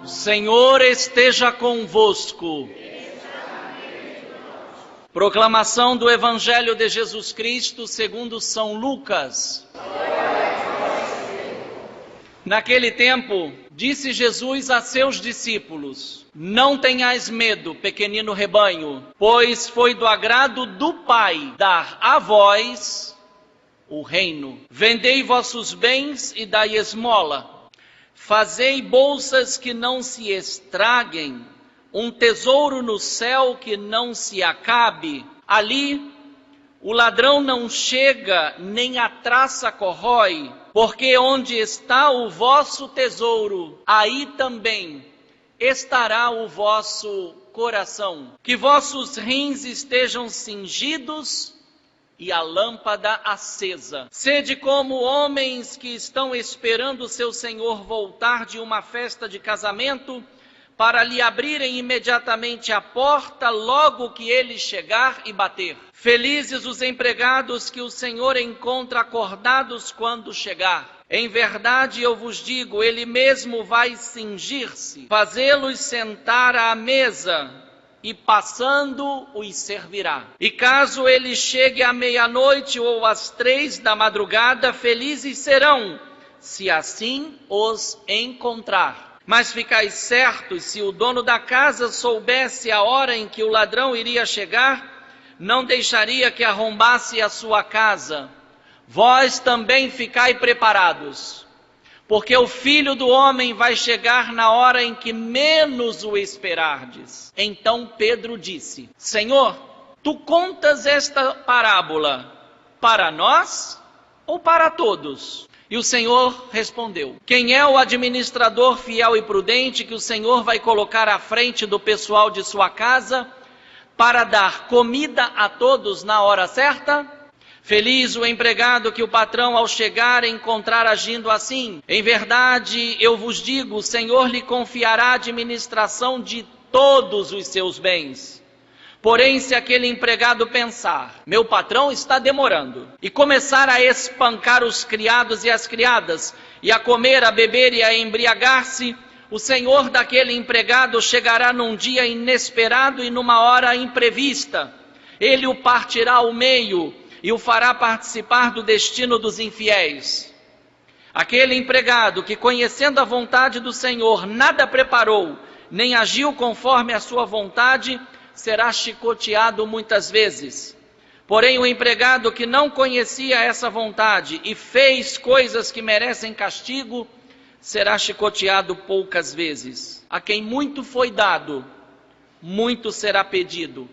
Senhor esteja convosco. Proclamação do Evangelho de Jesus Cristo segundo São Lucas. Naquele tempo, disse Jesus a seus discípulos: Não tenhais medo, pequenino rebanho, pois foi do agrado do Pai dar a vós o reino. Vendei vossos bens e dai esmola. Fazei bolsas que não se estraguem, um tesouro no céu que não se acabe. Ali o ladrão não chega, nem a traça corrói, porque onde está o vosso tesouro, aí também estará o vosso coração. Que vossos rins estejam cingidos e a lâmpada acesa. Sede como homens que estão esperando seu senhor voltar de uma festa de casamento, para lhe abrirem imediatamente a porta logo que ele chegar e bater. Felizes os empregados que o Senhor encontra acordados quando chegar. Em verdade eu vos digo, ele mesmo vai cingir-se, fazê-los sentar à mesa, e passando os servirá. E caso ele chegue à meia-noite ou às 3 da madrugada, felizes serão, se assim os encontrar. Mas ficais certos, se o dono da casa soubesse a hora em que o ladrão iria chegar, não deixaria que arrombasse a sua casa. Vós também ficai preparados, porque o Filho do Homem vai chegar na hora em que menos o esperardes. Então Pedro disse: Senhor, tu contas esta parábola para nós ou para todos? E o Senhor respondeu: Quem é o administrador fiel e prudente que o Senhor vai colocar à frente do pessoal de sua casa para dar comida a todos na hora certa? Feliz o empregado que o patrão, ao chegar, encontrar agindo assim. Em verdade, eu vos digo, o Senhor lhe confiará a administração de todos os seus bens. Porém, se aquele empregado pensar: meu patrão está demorando, e começar a espancar os criados e as criadas, e a comer, a beber e a embriagar-se, o senhor daquele empregado chegará num dia inesperado e numa hora imprevista. Ele o partirá ao meio e o fará participar do destino dos infiéis. Aquele empregado que, conhecendo a vontade do Senhor, nada preparou, nem agiu conforme a sua vontade, será chicoteado muitas vezes. Porém, o empregado que não conhecia essa vontade e fez coisas que merecem castigo, será chicoteado poucas vezes. A quem muito foi dado, muito será pedido.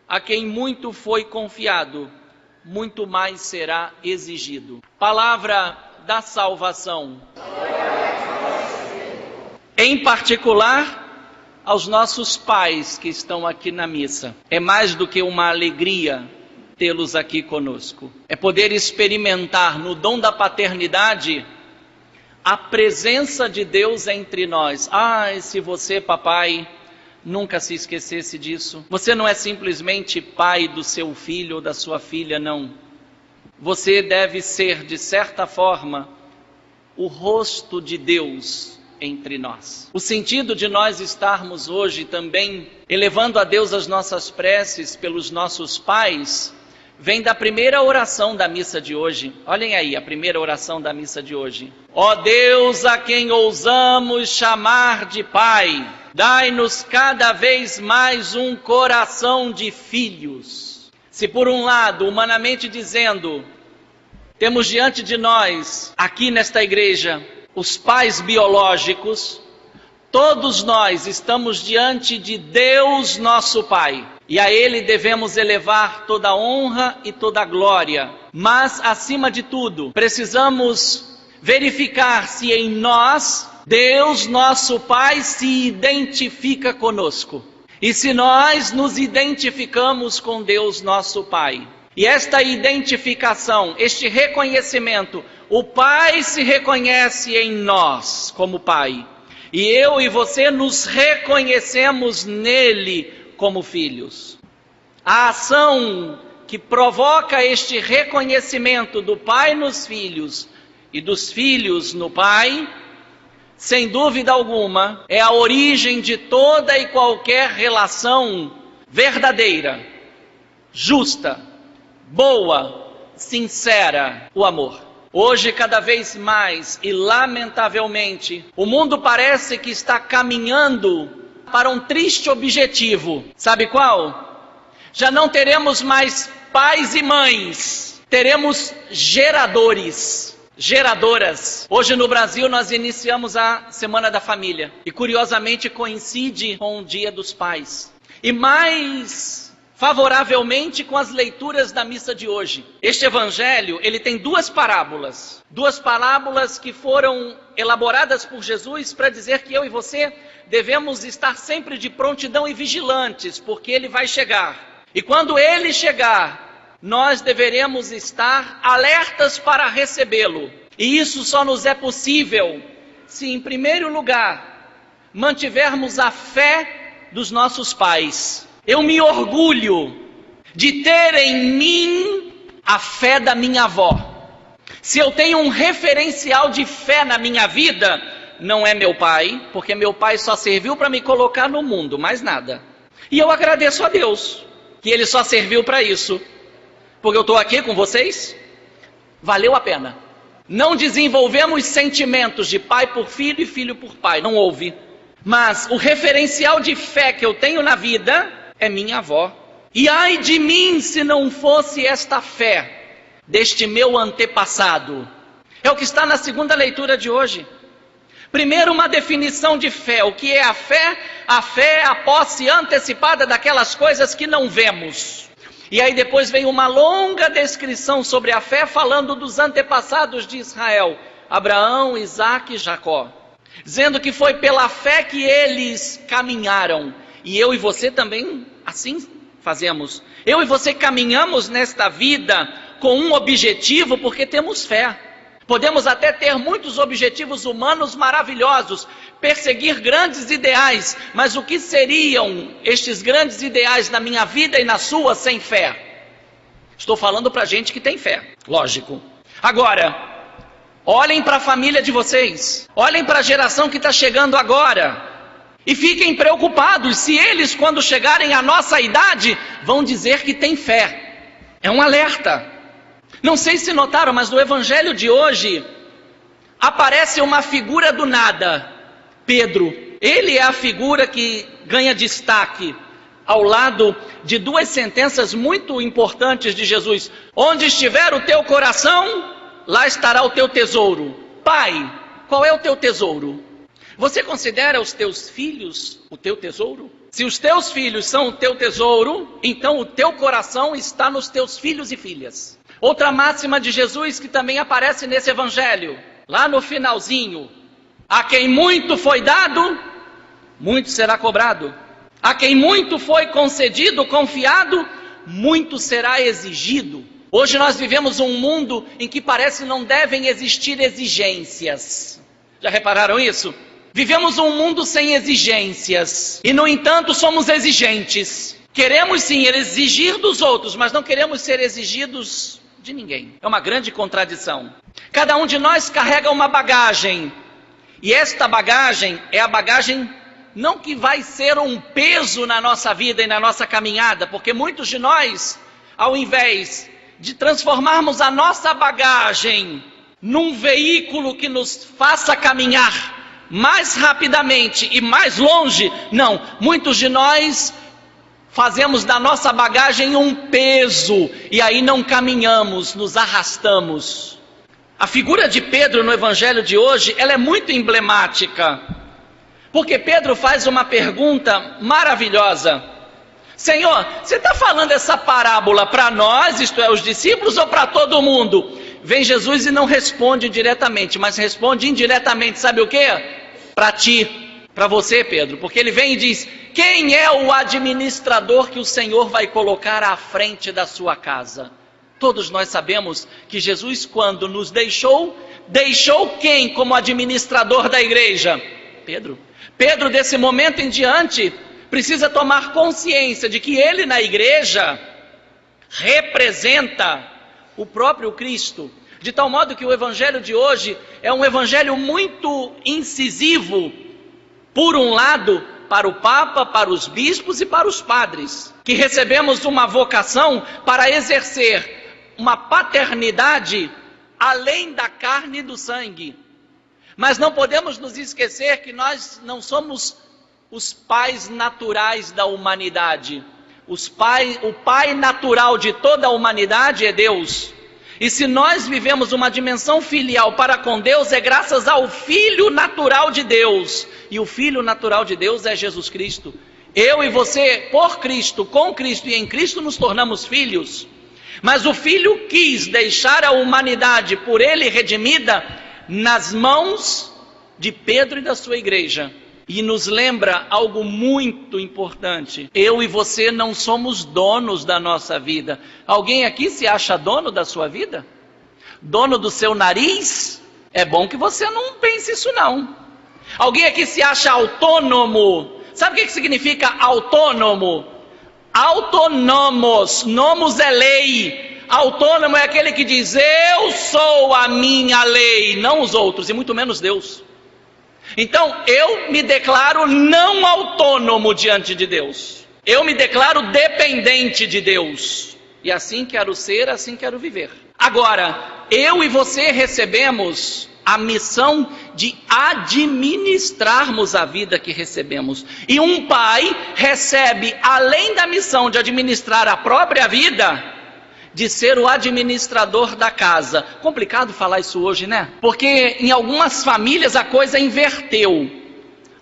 A quem muito foi confiado, muito mais será exigido. Palavra da salvação. Em particular, aos nossos pais que estão aqui na missa. É mais do que uma alegria tê-los aqui conosco. É poder experimentar no dom da paternidade a presença de Deus entre nós. Se você, papai, nunca se esquecesse disso. Você não é simplesmente pai do seu filho ou da sua filha, não. Você deve ser, de certa forma, o rosto de Deus entre nós. O sentido de nós estarmos hoje também elevando a Deus as nossas preces pelos nossos pais, vem da primeira oração da missa de hoje. Olhem aí a primeira oração da missa de hoje. Ó Deus, a quem ousamos chamar de Pai, dai-nos cada vez mais um coração de filhos. Se por um lado, humanamente dizendo, temos diante de nós, aqui nesta igreja, os pais biológicos, todos nós estamos diante de Deus nosso Pai. E a Ele devemos elevar toda a honra e toda a glória. Mas, acima de tudo, precisamos verificar se em nós, Deus nosso Pai se identifica conosco. E se nós nos identificamos com Deus nosso Pai. E esta identificação, este reconhecimento, o Pai se reconhece em nós como Pai. E eu e você nos reconhecemos nele como filhos. A ação que provoca este reconhecimento do Pai nos filhos e dos filhos no Pai sem dúvida alguma, é a origem de toda e qualquer relação verdadeira, justa, boa, sincera, o amor. Hoje, cada vez mais e lamentavelmente, o mundo parece que está caminhando para um triste objetivo. Sabe qual? Já não teremos mais pais e mães, teremos geradores, geradoras. Hoje no Brasil nós iniciamos a Semana da Família e curiosamente coincide com o Dia dos Pais. E mais favoravelmente com as leituras da missa de hoje. Este evangelho, ele tem duas parábolas que foram elaboradas por Jesus para dizer que eu e você devemos estar sempre de prontidão e vigilantes, porque ele vai chegar. E quando ele chegar, nós deveremos estar alertas para recebê-lo. E isso só nos é possível se, em primeiro lugar, mantivermos a fé dos nossos pais. Eu me orgulho de ter em mim a fé da minha avó. Se eu tenho um referencial de fé na minha vida, não é meu pai, porque meu pai só serviu para me colocar no mundo, mais nada. E eu agradeço a Deus que ele só serviu para isso, porque eu estou aqui com vocês, valeu a pena. Não desenvolvemos sentimentos de pai por filho e filho por pai, não houve. Mas o referencial de fé que eu tenho na vida é minha avó. E ai de mim se não fosse esta fé deste meu antepassado. É o que está na segunda leitura de hoje. Primeiro, uma definição de fé. O que é a fé? A fé é a posse antecipada daquelas coisas que não vemos. E aí depois vem uma longa descrição sobre a fé, falando dos antepassados de Israel, Abraão, Isaque e Jacó, dizendo que foi pela fé que eles caminharam. E eu e você também assim fazemos. Eu e você caminhamos nesta vida com um objetivo porque temos fé. Podemos até ter muitos objetivos humanos maravilhosos, perseguir grandes ideais, mas o que seriam estes grandes ideais na minha vida e na sua sem fé? Estou falando para gente que tem fé, lógico. Agora, olhem para a família de vocês, olhem para a geração que está chegando agora, e fiquem preocupados se eles, quando chegarem à nossa idade, vão dizer que têm fé. É um alerta. Não sei se notaram, mas no evangelho de hoje aparece uma figura do nada, Pedro. Ele é a figura que ganha destaque ao lado de duas sentenças muito importantes de Jesus. Onde estiver o teu coração, lá estará o teu tesouro. Pai, qual é o teu tesouro? Você considera os teus filhos o teu tesouro? Se os teus filhos são o teu tesouro, então o teu coração está nos teus filhos e filhas. Outra máxima de Jesus que também aparece nesse evangelho, lá no finalzinho: a quem muito foi dado, muito será cobrado. A quem muito foi concedido, confiado, muito será exigido. Hoje nós vivemos um mundo em que parece não devem existir exigências. Já repararam isso? Vivemos um mundo sem exigências e, no entanto, somos exigentes. Queremos sim exigir dos outros, mas não queremos ser exigidos de ninguém. É uma grande contradição. Cada um de nós carrega uma bagagem, e esta bagagem é a bagagem não que vai ser um peso na nossa vida e na nossa caminhada, porque muitos de nós, ao invés de transformarmos a nossa bagagem num veículo que nos faça caminhar mais rapidamente e mais longe, não, muitos de nós fazemos da nossa bagagem um peso, e aí não caminhamos, nos arrastamos. A figura de Pedro no evangelho de hoje, ela é muito emblemática, porque Pedro faz uma pergunta maravilhosa: Senhor, você está falando essa parábola para nós, isto é, os discípulos, ou para todo mundo? Vem Jesus e não responde diretamente, mas responde indiretamente, sabe o quê? Para ti, para você, Pedro, porque ele vem e diz: quem é o administrador que o Senhor vai colocar à frente da sua casa? Todos nós sabemos que Jesus, quando nos deixou quem como administrador da igreja? Pedro. Pedro, desse momento em diante, precisa tomar consciência de que ele na igreja representa o próprio Cristo. De tal modo que o evangelho de hoje é um evangelho muito incisivo, por um lado, para o Papa, para os bispos e para os padres, que recebemos uma vocação para exercer uma paternidade além da carne e do sangue. Mas não podemos nos esquecer que nós não somos os pais naturais da humanidade. O pai natural de toda a humanidade é Deus. E se nós vivemos uma dimensão filial para com Deus, é graças ao Filho natural de Deus. E o Filho natural de Deus é Jesus Cristo. Eu e você, por Cristo, com Cristo e em Cristo, nos tornamos filhos. Mas o Filho quis deixar a humanidade por Ele redimida nas mãos de Pedro e da sua igreja. E nos lembra algo muito importante. Eu e você não somos donos da nossa vida. Alguém aqui se acha dono da sua vida? Dono do seu nariz? É bom que você não pense isso não. Alguém aqui se acha autônomo? Sabe o que significa autônomo? Autonomos, nomos é lei. Autônomo é aquele que diz, eu sou a minha lei, não os outros, e muito menos Deus. Então, eu me declaro não autônomo diante de Deus. Eu me declaro dependente de Deus. E assim quero ser, assim quero viver. Agora, eu e você recebemos a missão de administrarmos a vida que recebemos. E um pai recebe, além da missão de administrar a própria vida, de ser o administrador da casa. Complicado falar isso hoje, né? Porque em algumas famílias a coisa inverteu.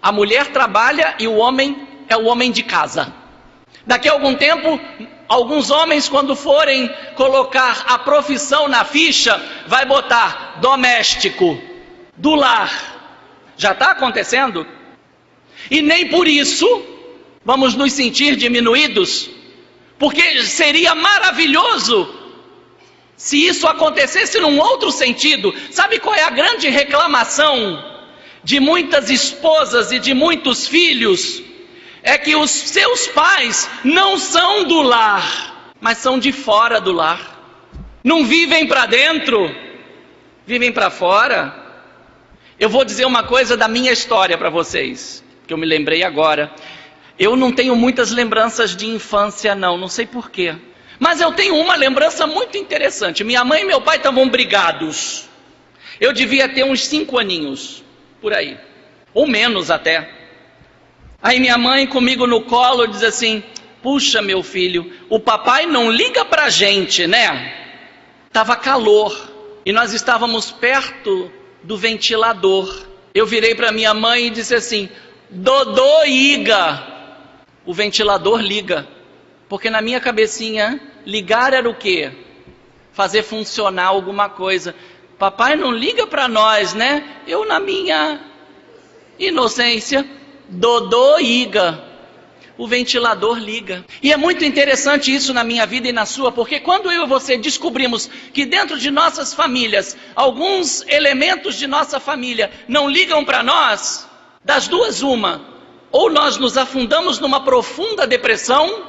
A mulher trabalha e o homem é o homem de casa. Daqui a algum tempo, alguns homens, quando forem colocar a profissão na ficha, vai botar doméstico, do lar. Já está acontecendo? E nem por isso vamos nos sentir diminuídos. Porque seria maravilhoso se isso acontecesse num outro sentido. Sabe qual é a grande reclamação de muitas esposas e de muitos filhos? É que os seus pais não são do lar, mas são de fora do lar. Não vivem para dentro, vivem para fora. Eu vou dizer uma coisa da minha história para vocês, que eu me lembrei agora. Eu não tenho muitas lembranças de infância não sei porquê. Mas eu tenho uma lembrança muito interessante. Minha mãe e meu pai estavam brigados. Eu devia ter uns 5 aninhos, por aí. Ou menos até. Aí minha mãe comigo no colo diz assim, puxa meu filho, o papai não liga pra gente, né? Tava calor e nós estávamos perto do ventilador. Eu virei para minha mãe e disse assim, Dodô liga. O ventilador liga, porque na minha cabecinha, ligar era o quê? Fazer funcionar alguma coisa. Papai não liga para nós, né? Eu na minha inocência, Dodô liga. O ventilador liga. E é muito interessante isso na minha vida e na sua, porque quando eu e você descobrimos que dentro de nossas famílias, alguns elementos de nossa família não ligam para nós, das duas uma, ou nós nos afundamos numa profunda depressão,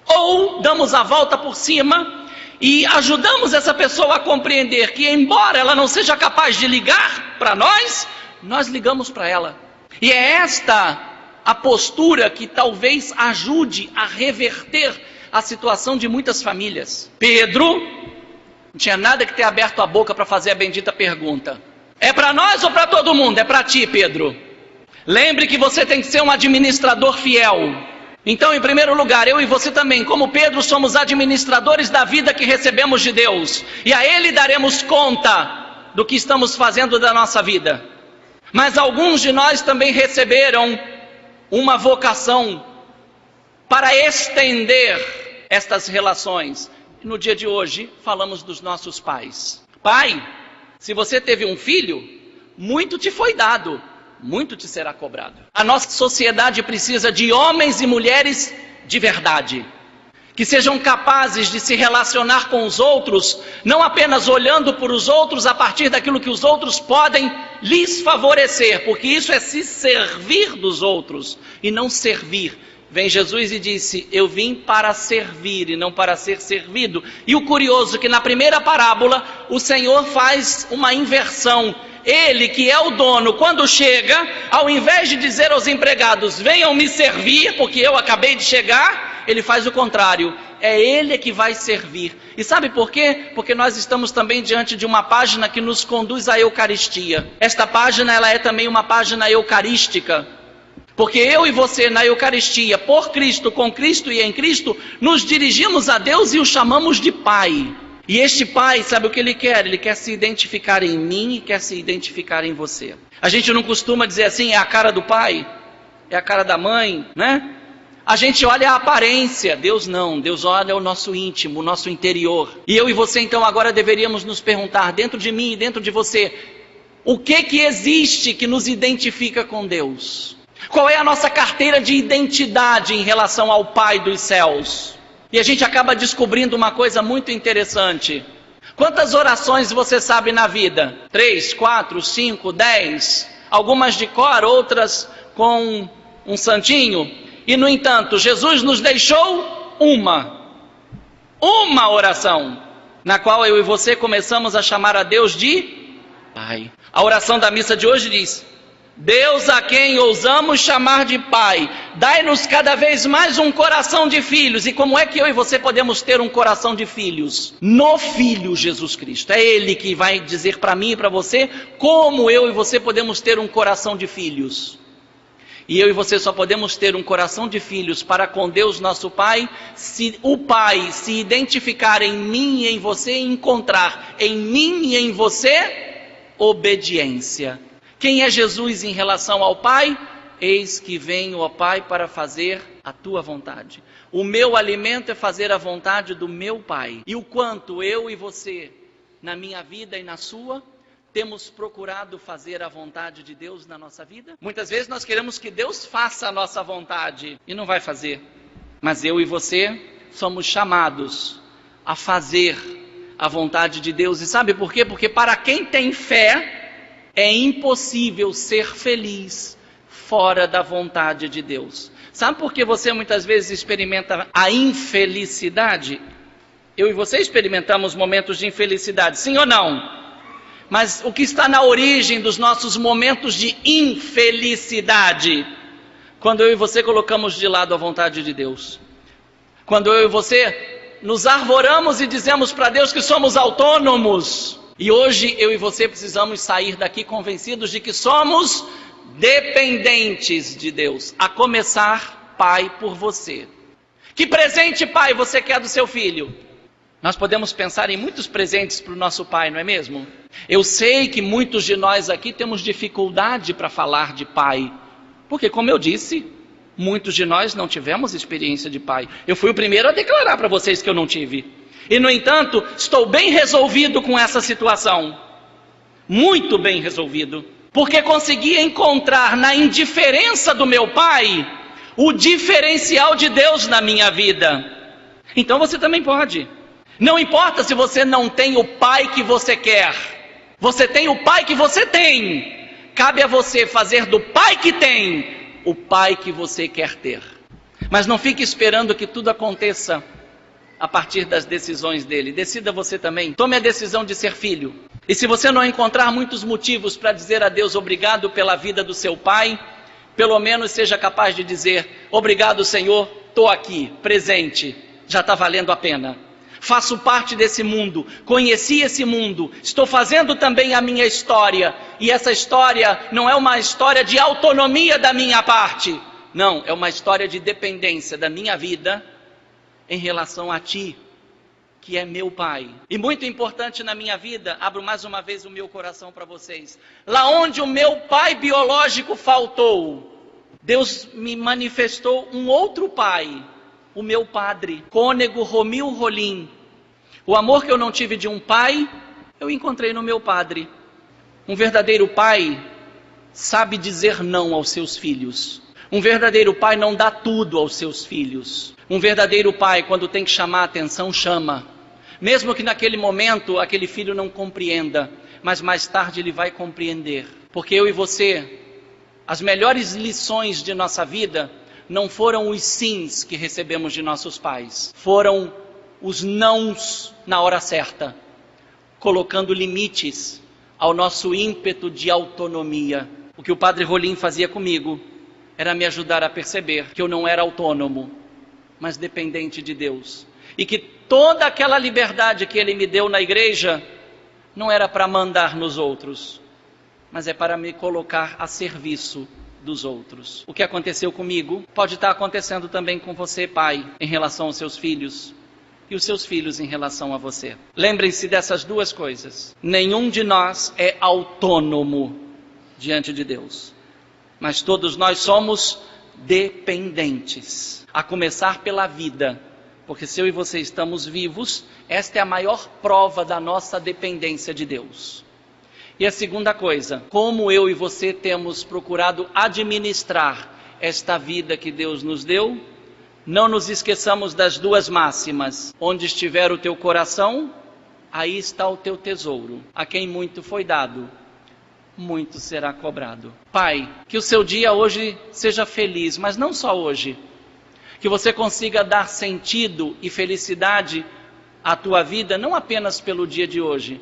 ou damos a volta por cima e ajudamos essa pessoa a compreender que, embora ela não seja capaz de ligar para nós, nós ligamos para ela. E é esta a postura que talvez ajude a reverter a situação de muitas famílias. Pedro não tinha nada que ter aberto a boca para fazer a bendita pergunta. É para nós ou para todo mundo? É para ti, Pedro. Lembre que você tem que ser um administrador fiel. Então, em primeiro lugar, eu e você também, como Pedro, somos administradores da vida que recebemos de Deus. E a Ele daremos conta do que estamos fazendo da nossa vida. Mas alguns de nós também receberam uma vocação para estender estas relações. E no dia de hoje, falamos dos nossos pais. Pai, se você teve um filho, muito te foi dado. Muito te será cobrado. A nossa sociedade precisa de homens e mulheres de verdade, que sejam capazes de se relacionar com os outros, não apenas olhando por os outros a partir daquilo que os outros podem lhes favorecer, porque isso é se servir dos outros e não servir, Vem Jesus e disse: eu vim para servir e não para ser servido. E o curioso é que na primeira parábola o Senhor faz uma inversão. Ele, que é o dono, quando chega, ao invés de dizer aos empregados: venham me servir porque eu acabei de chegar, ele faz o contrário. É ele que vai servir. E sabe por quê? Porque nós estamos também diante de uma página que nos conduz à Eucaristia. Esta página, ela é também uma página eucarística. Porque eu e você na Eucaristia, por Cristo, com Cristo e em Cristo, nos dirigimos a Deus e o chamamos de Pai. E este Pai, sabe o que Ele quer? Ele quer se identificar em mim e quer se identificar em você. A gente não costuma dizer assim: é a cara do pai, é a cara da mãe, né? A gente olha a aparência, Deus não. Deus olha o nosso íntimo, o nosso interior. E eu e você então agora deveríamos nos perguntar, dentro de mim e dentro de você, o que existe que nos identifica com Deus? Qual é a nossa carteira de identidade em relação ao Pai dos céus? E a gente acaba descobrindo uma coisa muito interessante. Quantas orações você sabe na vida? 3, 4, 5, 10? Algumas de cor, outras com um santinho. E no entanto, Jesus nos deixou uma oração, na qual eu e você começamos a chamar a Deus de Pai. A oração da missa de hoje diz: Deus a quem ousamos chamar de Pai, dai-nos cada vez mais um coração de filhos. E como é que eu e você podemos ter um coração de filhos? No Filho Jesus Cristo. É Ele que vai dizer para mim e para você como eu e você podemos ter um coração de filhos. E eu e você só podemos ter um coração de filhos para com Deus nosso Pai, se o Pai se identificar em mim e em você e encontrar em mim e em você obediência. Quem é Jesus em relação ao Pai? Eis que venho, ó Pai, para fazer a tua vontade. O meu alimento é fazer a vontade do meu Pai. E o quanto eu e você, na minha vida e na sua, temos procurado fazer a vontade de Deus na nossa vida? Muitas vezes nós queremos que Deus faça a nossa vontade e não vai fazer. Mas eu e você somos chamados a fazer a vontade de Deus. E sabe por quê? Porque para quem tem fé, é impossível ser feliz fora da vontade de Deus. Sabe por que você muitas vezes experimenta a infelicidade? Eu e você experimentamos momentos de infelicidade, sim ou não? Mas o que está na origem dos nossos momentos de infelicidade? Quando eu e você colocamos de lado a vontade de Deus. Quando eu e você nos arvoramos e dizemos para Deus que somos autônomos. E hoje eu e você precisamos sair daqui convencidos de que somos dependentes de Deus. A começar, Pai, por você. Que presente, Pai, você quer do seu filho? Nós podemos pensar em muitos presentes para o nosso Pai, não é mesmo? Eu sei que muitos de nós aqui temos dificuldade para falar de Pai. Porque, como eu disse, muitos de nós não tivemos experiência de Pai. Eu fui o primeiro a declarar para vocês que eu não tive. E, no entanto, estou bem resolvido com essa situação. Muito bem resolvido. Porque consegui encontrar na indiferença do meu Pai o diferencial de Deus na minha vida. Então você também pode. Não importa se você não tem o Pai que você quer. Você tem o Pai que você tem. Cabe a você fazer do Pai que tem o Pai que você quer ter. Mas não fique esperando que tudo aconteça a partir das decisões dele. Decida você também. Tome a decisão de ser filho. E se você não encontrar muitos motivos para dizer a Deus obrigado pela vida do seu pai, pelo menos seja capaz de dizer: obrigado, Senhor, estou aqui, presente, já está valendo a pena. Faço parte desse mundo, conheci esse mundo, estou fazendo também a minha história. E essa história não é uma história de autonomia da minha parte. Não, é uma história de dependência da minha vida em relação a ti, que é meu Pai. E muito importante na minha vida, abro mais uma vez o meu coração para vocês. Lá onde o meu pai biológico faltou, Deus me manifestou um outro pai, o meu padre, Cônego Romil Rolim. O amor que eu não tive de um pai, eu encontrei no meu padre. Um verdadeiro pai sabe dizer não aos seus filhos. Um verdadeiro pai não dá tudo aos seus filhos. Um verdadeiro pai, quando tem que chamar a atenção, chama. Mesmo que naquele momento aquele filho não compreenda, mas mais tarde ele vai compreender. Porque eu e você, as melhores lições de nossa vida não foram os sims que recebemos de nossos pais, foram os nãos na hora certa, colocando limites ao nosso ímpeto de autonomia. O que o Padre Rolim fazia comigo era me ajudar a perceber que eu não era autônomo, mas dependente de Deus. E que toda aquela liberdade que Ele me deu na igreja não era para mandar nos outros, mas é para me colocar a serviço dos outros. O que aconteceu comigo pode estar acontecendo também com você, pai, em relação aos seus filhos, e os seus filhos em relação a você. Lembrem-se dessas duas coisas. Nenhum de nós é autônomo diante de Deus, mas todos nós somos dependentes, a começar pela vida, porque se eu e você estamos vivos, esta é a maior prova da nossa dependência de Deus. E a segunda coisa, como eu e você temos procurado administrar esta vida que Deus nos deu, não nos esqueçamos das duas máximas: onde estiver o teu coração, aí está o teu tesouro. A quem muito foi dado, muito será cobrado. Pai, que o seu dia hoje seja feliz, mas não só hoje. Que você consiga dar sentido e felicidade à tua vida, não apenas pelo dia de hoje,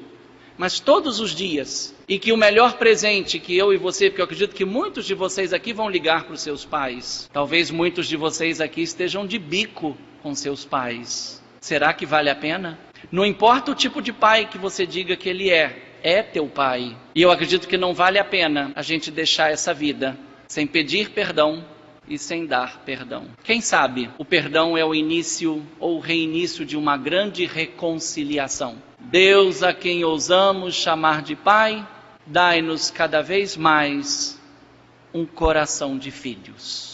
mas todos os dias. E que o melhor presente que eu e você, porque eu acredito que muitos de vocês aqui vão ligar para os seus pais. Talvez muitos de vocês aqui estejam de bico com seus pais. Será que vale a pena? Não importa o tipo de pai que você diga que ele é teu pai. E eu acredito que não vale a pena a gente deixar essa vida sem pedir perdão e sem dar perdão. Quem sabe o perdão é o início ou o reinício de uma grande reconciliação. Deus, a quem ousamos chamar de Pai, dai-nos cada vez mais um coração de filhos.